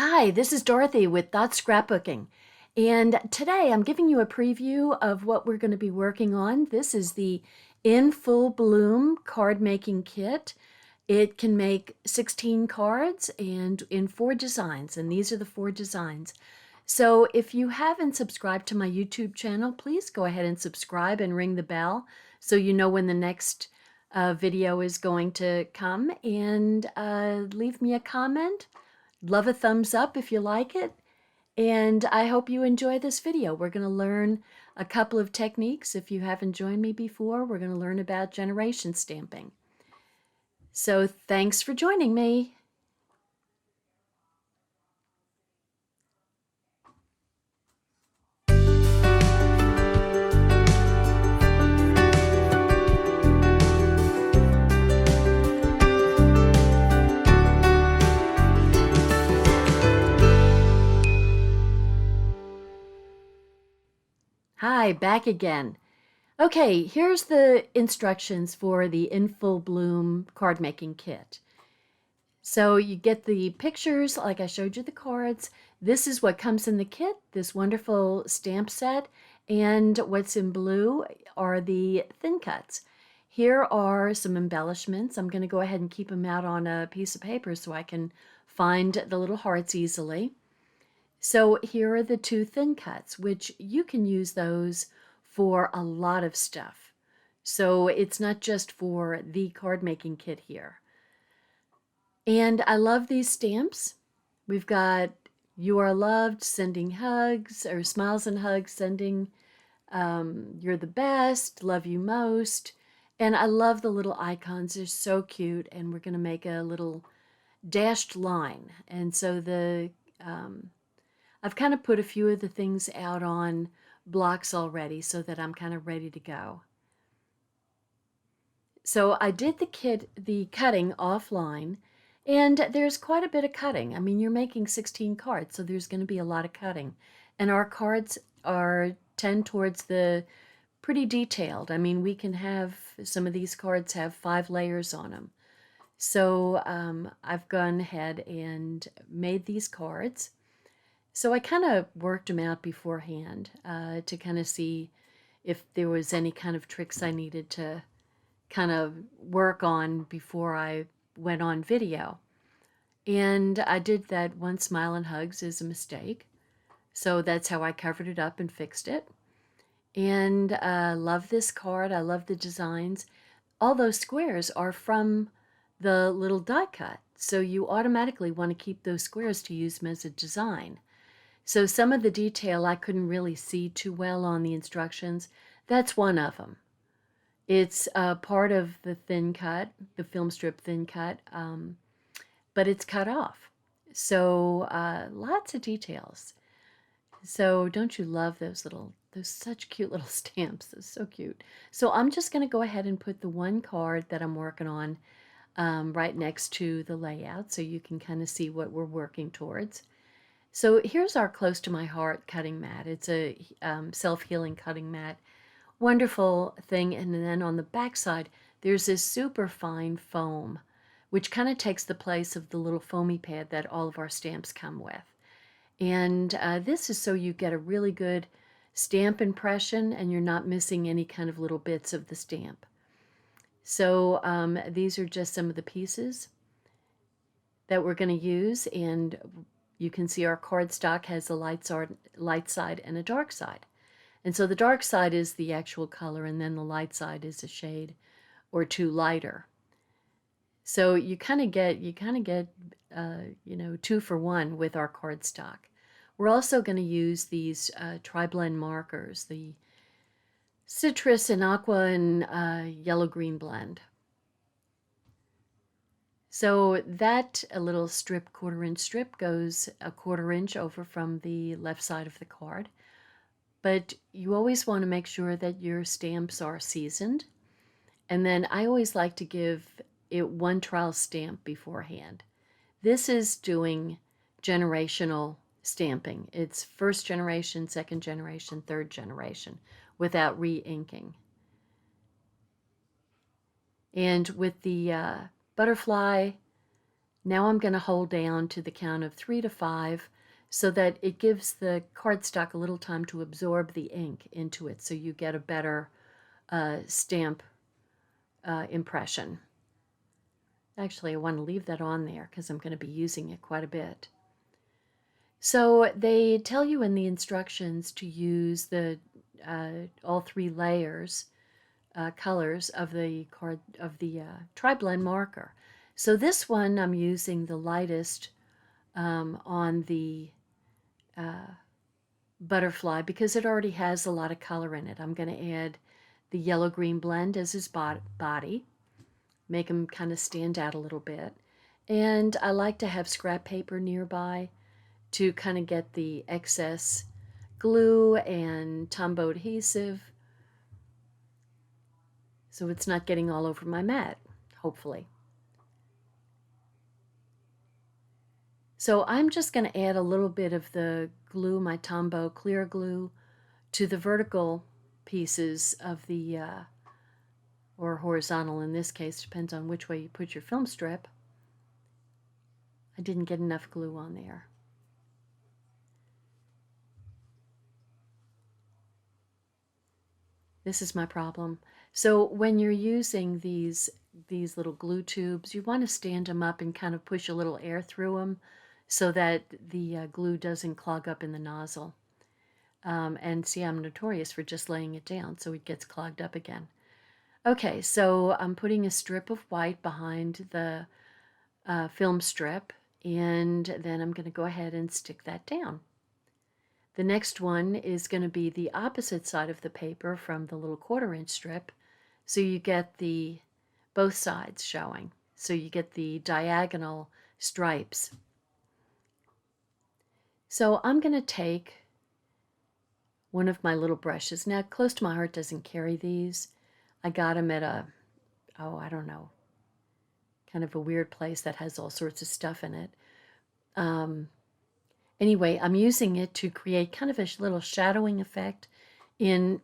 Hi, this is Dorothy with Scrapbooking, and today I'm giving you a preview of what we're going to be working on. This is the In Full Bloom card making kit. It can make 16 cards and in 4 designs, and these are the 4 designs. So if you haven't subscribed to my YouTube channel, please go ahead and subscribe and ring the bell so you know when the next video is going to come, and leave me a comment. Love a thumbs up if you like it, and I hope you enjoy this video. We're going to learn a couple of techniques. If you haven't joined me before, we're going to learn about generation stamping. So thanks for joining me. Hi, back again. Okay, here's the instructions for the In Full Bloom card making kit. So you get the pictures, like I showed you the cards. This is what comes in the kit, this wonderful stamp set, and what's in blue are the thin cuts. Here are some embellishments. I'm going to go ahead and keep them out on a piece of paper so I can find the little hearts easily. So here are the 2 thin cuts, which you can use those for a lot of stuff. So it's not just for the card making kit here. And I love these stamps. We've got You Are Loved, Sending Hugs, or Smiles and Hugs, Sending You're the Best, Love You Most. And I love the little icons. They're so cute. And we're going to make a little dashed line. And so I've kind of put a few of the things out on blocks already so that I'm kind of ready to go. So I did the cutting offline, and there's quite a bit of cutting. I mean, you're making 16 cards, so there's going to be a lot of cutting. And our cards tend towards the pretty detailed. I mean, we can have, some of these cards have 5 layers on them. So I've gone ahead and made these cards. So I kind of worked them out beforehand to kind of see if there was any kind of tricks I needed to kind of work on before I went on video. And I did that one smile and hugs is a mistake. So that's how I covered it up and fixed it. And I love this card. I love the designs. All those squares are from the little die cut. So you automatically want to keep those squares to use them as a design. So some of the detail I couldn't really see too well on the instructions. That's one of them. It's part of the thin cut, the film strip thin cut, but it's cut off. So lots of details. So don't you love those such cute little stamps? They're so cute. So I'm just going to go ahead and put the one card that I'm working on right next to the layout so you can kind of see what we're working towards. So here's our Close to My Heart cutting mat. It's a self-healing cutting mat. Wonderful thing. And then on the back side, there's this super fine foam, which kind of takes the place of the little foamy pad that all of our stamps come with. And this is so you get a really good stamp impression and you're not missing any kind of little bits of the stamp. So these are just some of the pieces that we're going to use, and you can see our cardstock has a light side and a dark side. And so the dark side is the actual color, and then the light side is a shade or 2 lighter. So you kind of get 2 for 1 with our cardstock. We're also going to use these tri-blend markers, the citrus and aqua and yellow-green blend. So that a little strip, 1/4 inch strip, goes a 1/4 inch over from the left side of the card. But you always want to make sure that your stamps are seasoned. And then I always like to give it 1 trial stamp beforehand. This is doing generational stamping. It's 1st generation, 2nd generation, 3rd generation without re-inking. And with the butterfly Now I'm going to hold down to the count of 3 to 5 so that it gives the cardstock a little time to absorb the ink into it so you get a better stamp impression. Actually, I want to leave that on there because I'm going to be using it quite a bit. So they tell you in the instructions to use the all 3 layers, colors of the tri-blend marker. So this one I'm using the lightest on the butterfly because it already has a lot of color in it. I'm going to add the yellow-green blend as his body, make him kind of stand out a little bit. And I like to have scrap paper nearby to kind of get the excess glue and Tombow adhesive so it's not getting all over my mat, hopefully. So I'm just going to add a little bit of the glue, my Tombow clear glue, to the vertical pieces of the, or horizontal in this case, depends on which way you put your film strip. I didn't get enough glue on there. This is my problem. So when you're using these little glue tubes, you want to stand them up and kind of push a little air through them so that the glue doesn't clog up in the nozzle. And see, I'm notorious for just laying it down so it gets clogged up again. Okay, so I'm putting a strip of white behind the film strip, and then I'm going to go ahead and stick that down. The next one is going to be the opposite side of the paper from the little 1/4-inch strip, so you get the both sides showing. So you get the diagonal stripes. So I'm going to take one of my little brushes. Now, Close to My Heart doesn't carry these. I got them at a, oh, I don't know, kind of a weird place that has all sorts of stuff in it. Anyway, I'm using it to create kind of a little shadowing effect in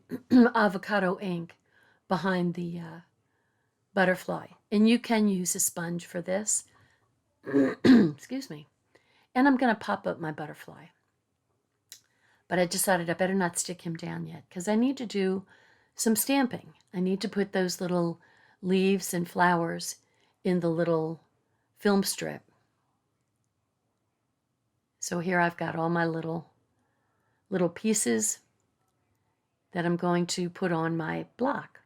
avocado ink behind the butterfly. And you can use a sponge for this. Excuse me. And I'm going to pop up my butterfly. But I decided I better not stick him down yet because I need to do some stamping. I need to put those little leaves and flowers in the little film strip. So here I've got all my little pieces that I'm going to put on my block.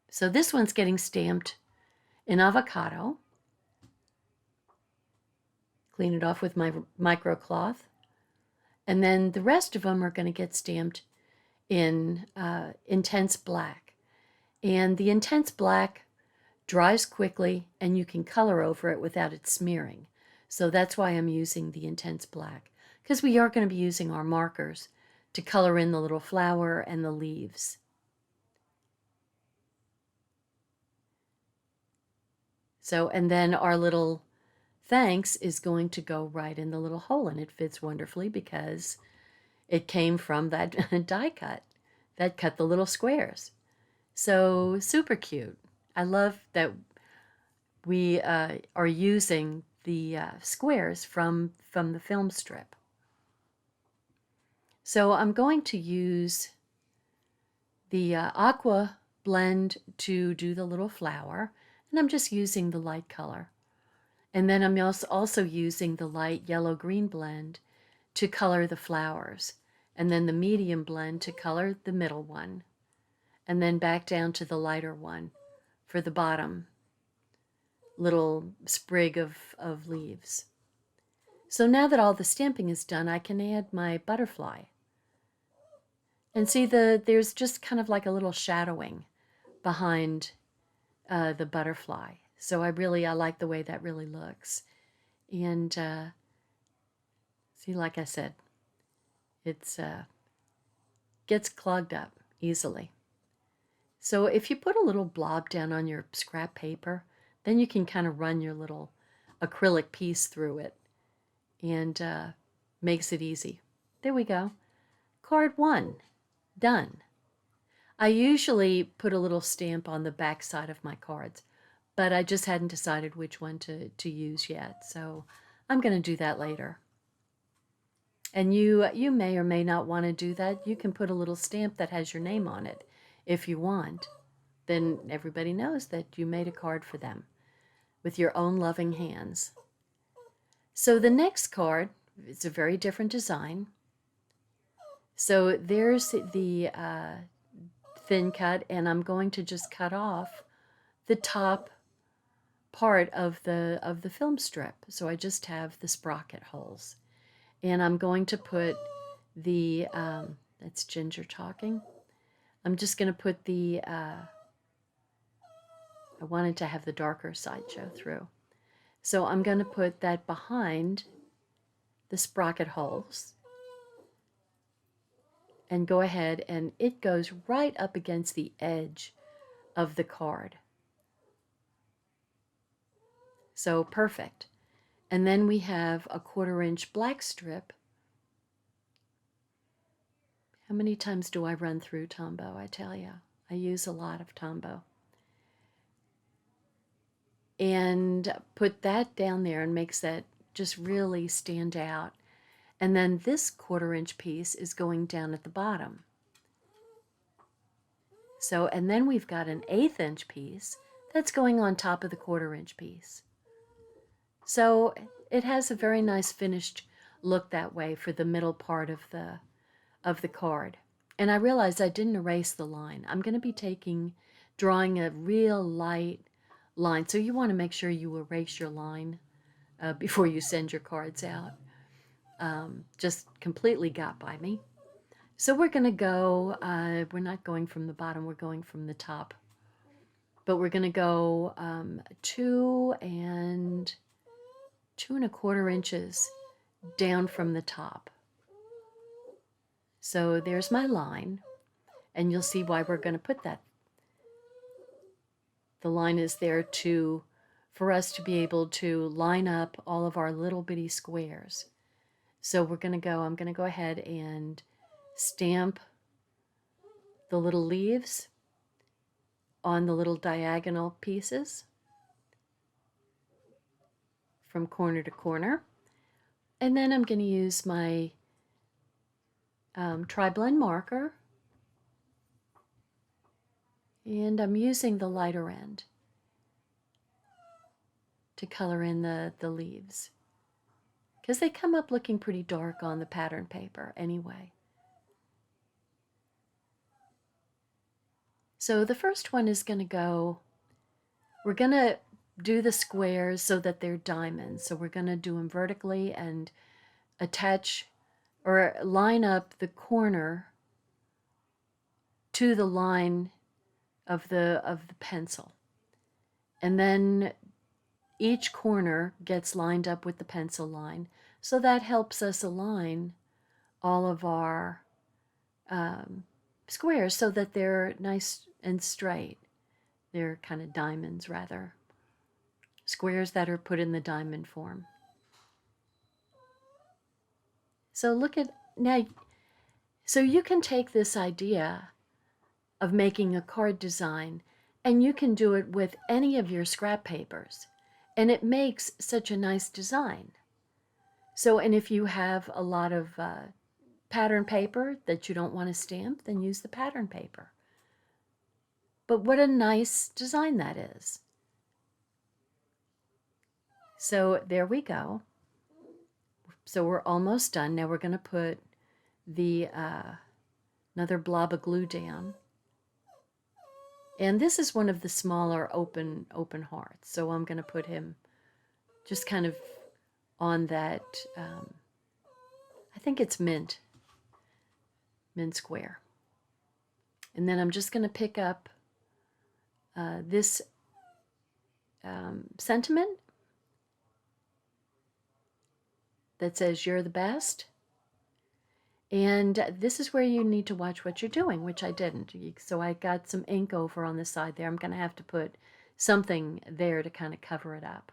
So this one's getting stamped in avocado. Clean it off with my micro cloth. And then the rest of them are going to get stamped in intense black. And the intense black dries quickly and you can color over it without it smearing. So that's why I'm using the intense black, because we are going to be using our markers to color in the little flower and the leaves. So, and then our little thanks is going to go right in the little hole, and it fits wonderfully because it came from that die cut that cut the little squares. So super cute. I love that we are using the squares from the film strip. So I'm going to use the aqua blend to do the little flower, and I'm just using the light color. And then I'm also using the light yellow-green blend to color the flowers, and then the medium blend to color the middle one, and then back down to the lighter one for the bottom little sprig of leaves. So now that all the stamping is done, I can add my butterfly. And see, there's just kind of like a little shadowing behind the butterfly. So I like the way that really looks. And see, like I said, it's gets clogged up easily. So if you put a little blob down on your scrap paper, then you can kind of run your little acrylic piece through it and makes it easy. There we go. Card 1, done. I usually put a little stamp on the back side of my cards, but I just hadn't decided which one to use yet. So I'm going to do that later. And you may or may not want to do that. You can put a little stamp that has your name on it if you want. Then everybody knows that you made a card for them with your own loving hands. So the next card, it's a very different design. So there's the thin cut, and I'm going to just cut off the top part of the film strip. So I just have the sprocket holes. And I'm going to put the, that's Ginger talking. I'm just going to put the, I wanted to have the darker side show through. So I'm going to put that behind the sprocket holes and go ahead, and it goes right up against the edge of the card. So perfect. And then we have a 1/4-inch black strip. How many times do I run through Tombow? I tell you, I use a lot of Tombow. And put that down there and makes that just really stand out. And then this 1/4-inch piece is going down at the bottom. So, and then we've got an 1/8 inch piece that's going on top of the 1/4-inch piece. So it has a very nice finished look that way for the middle part of the card. And I realized I didn't erase the line. I'm going to be drawing a real light line. So you want to make sure you erase your line before you send your cards out. Just completely got by me. So we're going to go, we're not going from the bottom, we're going from the top. But we're going to go 2 1/4 inches down from the top. So there's my line, and you'll see why we're going to put that. The line is there for us to be able to line up all of our little bitty squares. So I'm going to go ahead and stamp the little leaves on the little diagonal pieces from corner to corner. And then I'm going to use my tri-blend marker, and I'm using the lighter end to color in the leaves, because they come up looking pretty dark on the pattern paper anyway. So the first one is going to go, we're going to do the squares so that they're diamonds. So we're going to do them vertically and attach or line up the corner to the line of the pencil. And then each corner gets lined up with the pencil line. So that helps us align all of our squares so that they're nice and straight. They're kind of diamonds, rather. Squares that are put in the diamond form. So look at, now, so you can take this idea of making a card design and you can do it with any of your scrap papers, and it makes such a nice design. So, and if you have a lot of pattern paper that you don't want to stamp, then use the pattern paper. But what a nice design that is. So there we go. So we're almost done. Now we're going to put the another blob of glue down. And this is one of the smaller open hearts. So I'm going to put him just kind of on that, I think it's mint square. And then I'm just going to pick up this sentiment that says "You're the best." And this is where you need to watch what you're doing, which I didn't. So I got some ink over on the side there. I'm going to have to put something there to kind of cover it up.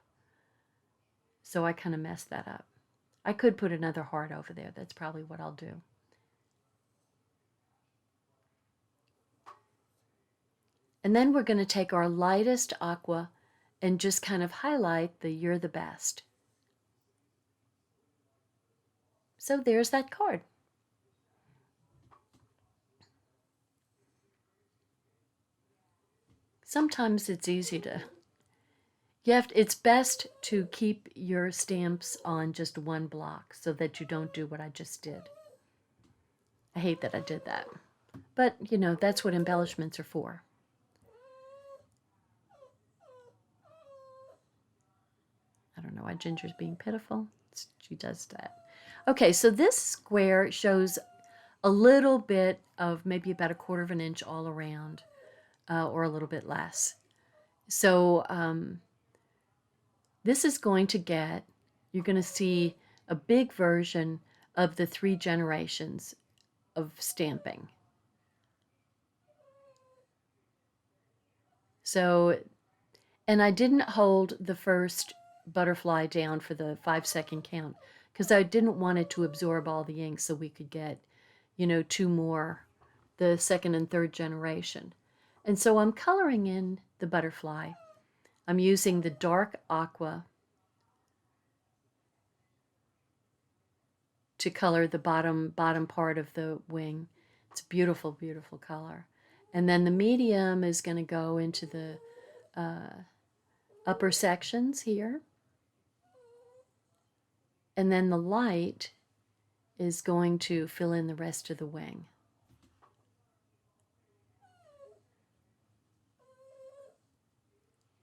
So I kind of messed that up. I could put another heart over there. That's probably what I'll do. And then we're going to take our lightest aqua and just kind of highlight the "You're the best." So there's that card. Sometimes it's easy to, it's best to keep your stamps on just one block so that you don't do what I just did. I hate that I did that. But, that's what embellishments are for. I don't know why Ginger's being pitiful. She does that. Okay, so this square shows a little bit of maybe about 1/4 of an inch all around, or a little bit less. So this is going to get, you're going to see a big version of the 3 generations of stamping. So, and I didn't hold the first butterfly down for the 5-second count because I didn't want it to absorb all the ink so we could get, 2 more, the 2nd and 3rd generation. And so I'm coloring in the butterfly. I'm using the dark aqua to color the bottom part of the wing. It's a beautiful, beautiful color. And then the medium is going to go into the upper sections here. And then the light is going to fill in the rest of the wing.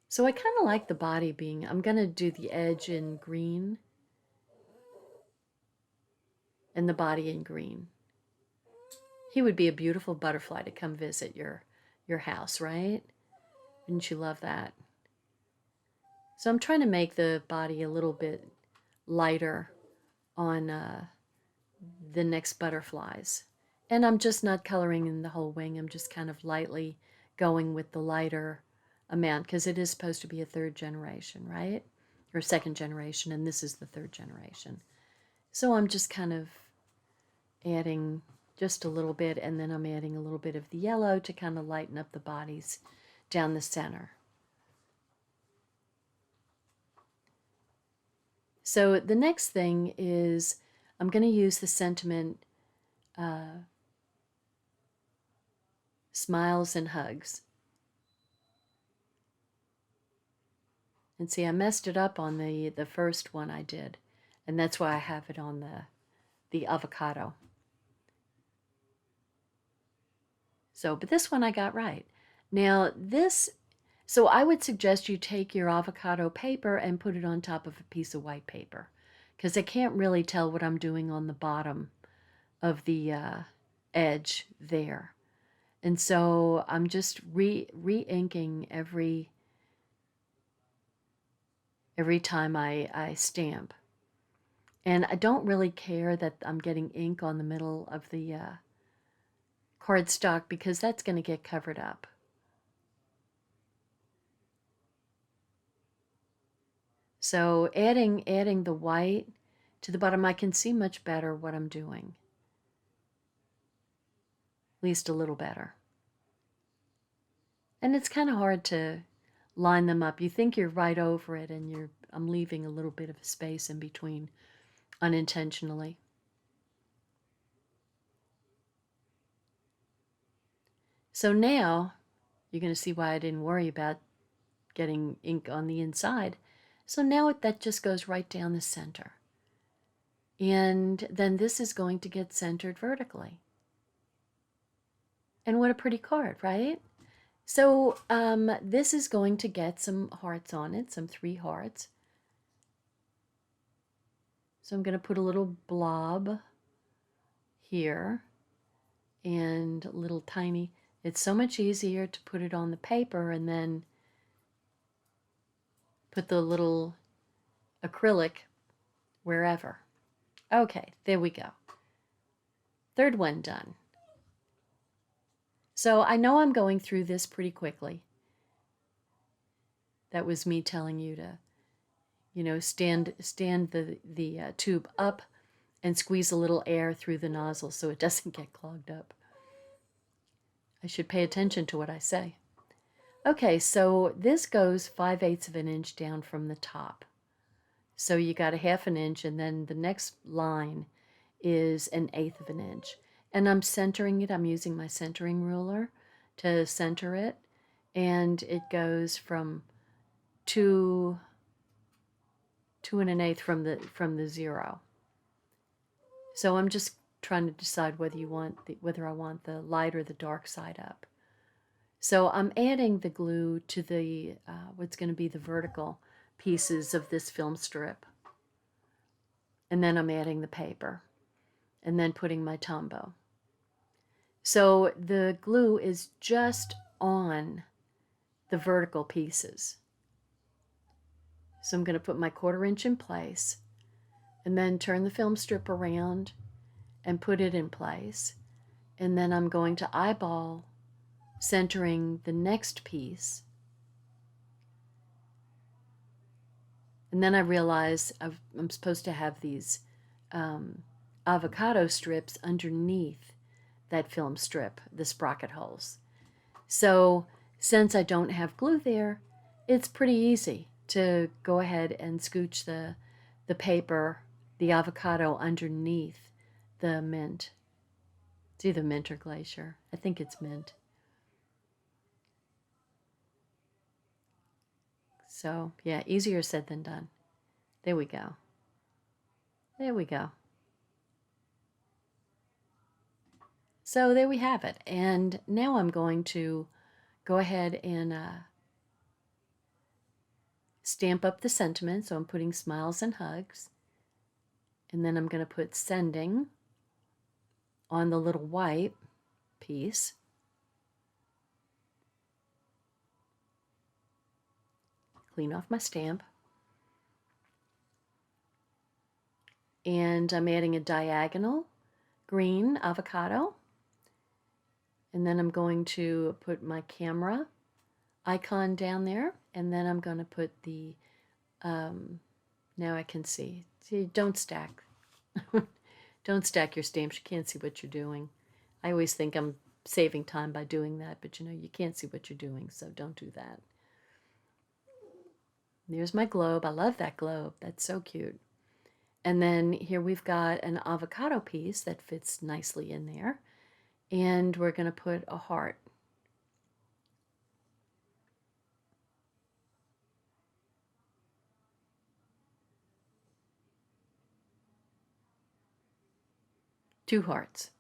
So I kind of like the body being, I'm going to do the edge in green and the body in green. He would be a beautiful butterfly to come visit your house, right? Wouldn't you love that? So I'm trying to make the body a little bit lighter on the next butterflies. And I'm just not coloring in the whole wing. I'm just kind of lightly going with the lighter amount because it is supposed to be a 3rd generation, right? Or 2nd generation, and this is the 3rd generation. So I'm just kind of adding just a little bit, and then I'm adding a little bit of the yellow to kind of lighten up the bodies down the center. So the next thing is I'm going to use the sentiment Smiles and Hugs. And see, I messed it up on the first one I did, and that's why I have it on the avocado. So, but this one I got right. Now this, so I would suggest you take your avocado paper and put it on top of a piece of white paper, because I can't really tell what I'm doing on the bottom of the edge there. And so I'm just re-inking every time I stamp. And I don't really care that I'm getting ink on the middle of the cardstock because that's going to get covered up. So adding the white to the bottom, I can see much better what I'm doing. At least a little better. And it's kind of hard to line them up. You think you're right over it, and I'm leaving a little bit of space in between unintentionally. So now you're going to see why I didn't worry about getting ink on the inside. So now that just goes right down the center. And then this is going to get centered vertically. And what a pretty card, right? So this is going to get some hearts on it, some 3 hearts. So I'm going to put a little blob here and a little tiny. It's so much easier to put it on the paper and then put the little acrylic wherever. Okay, there we go. 3rd one done. So I know I'm going through this pretty quickly. That was me telling you to, stand the tube up and squeeze a little air through the nozzle so it doesn't get clogged up. I should pay attention to what I say. Okay, so this goes 5/8 of an inch down from the top. So you got a 1/2 inch, and then the next line is 1/8 of an inch. And I'm centering it. I'm using my centering ruler to center it. And it goes from 2 1/8 from the 0. So I'm just trying to decide whether I want the light or the dark side up. So I'm adding the glue to the what's going to be the vertical pieces of this film strip. And then I'm adding the paper and then putting my Tombow. So the glue is just on the vertical pieces. So I'm going to put my 1/4 inch in place and then turn the film strip around and put it in place. And then I'm going to eyeball centering the next piece. And then I realize I'm supposed to have these avocado strips underneath that film strip, the sprocket holes. So since I don't have glue there, it's pretty easy to go ahead and scooch the paper, the avocado underneath the mint. It's either mint or glacier. I think it's mint. So yeah, easier said than done. There we go. There we go. So there we have it. And now I'm going to go ahead and stamp up the sentiment. So I'm putting smiles and hugs. And then I'm going to put sending on the little white piece. Clean off my stamp. And I'm adding a diagonal green avocado. And then I'm going to put my camera icon down there. And then I'm going to put the, now I can see. See, don't stack. Don't stack your stamps. You can't see what you're doing. I always think I'm saving time by doing that, but you know, you can't see what you're doing, so don't do that. There's my globe. I love that globe. That's so cute. And then here we've got an avocado piece that fits nicely in there. And we're going to put a heart. Two hearts.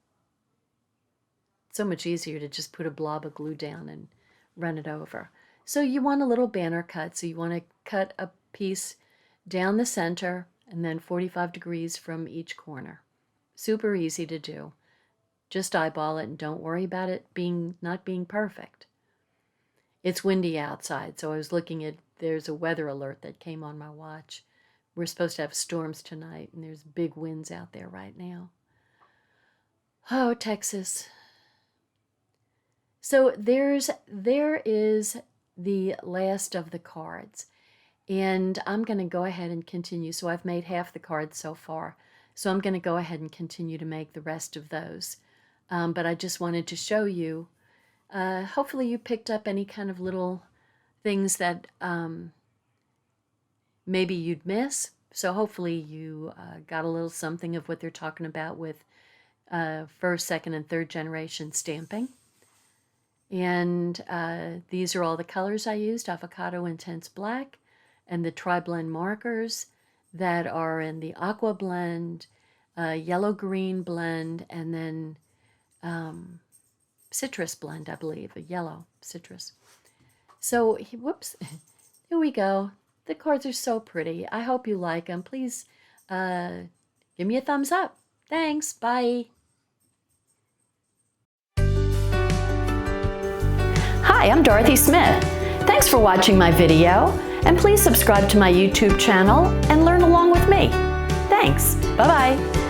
So much easier to just put a blob of glue down and run it over. So you want a little banner cut. So you want to cut a piece down the center and then 45 degrees from each corner. Super easy to do. Just eyeball it and don't worry about it not being perfect. It's windy outside, so I was looking at, there's a weather alert that came on my watch. We're supposed to have storms tonight, and there's big winds out there right now. Oh, Texas. So there is the last of the cards. And I'm going to go ahead and continue. So I've made half the cards so far. So I'm going to go ahead and continue to make the rest of those. But I just wanted to show you. Hopefully you picked up any kind of little things that maybe you'd miss. So hopefully you got a little something of what they're talking about with first, second, and third generation stamping. And these are all the colors I used: Avocado Intense Black, and the tri-blend markers that are in the aqua blend, yellow-green blend, and then citrus blend, I believe, a yellow citrus. So, whoops, here we go. The cards are so pretty. I hope you like them. Please give me a thumbs up. Thanks. Bye. Hi, I'm Dorothy Smith. Thanks for watching my video, and please subscribe to my YouTube channel and learn along with me. Thanks. Bye-bye.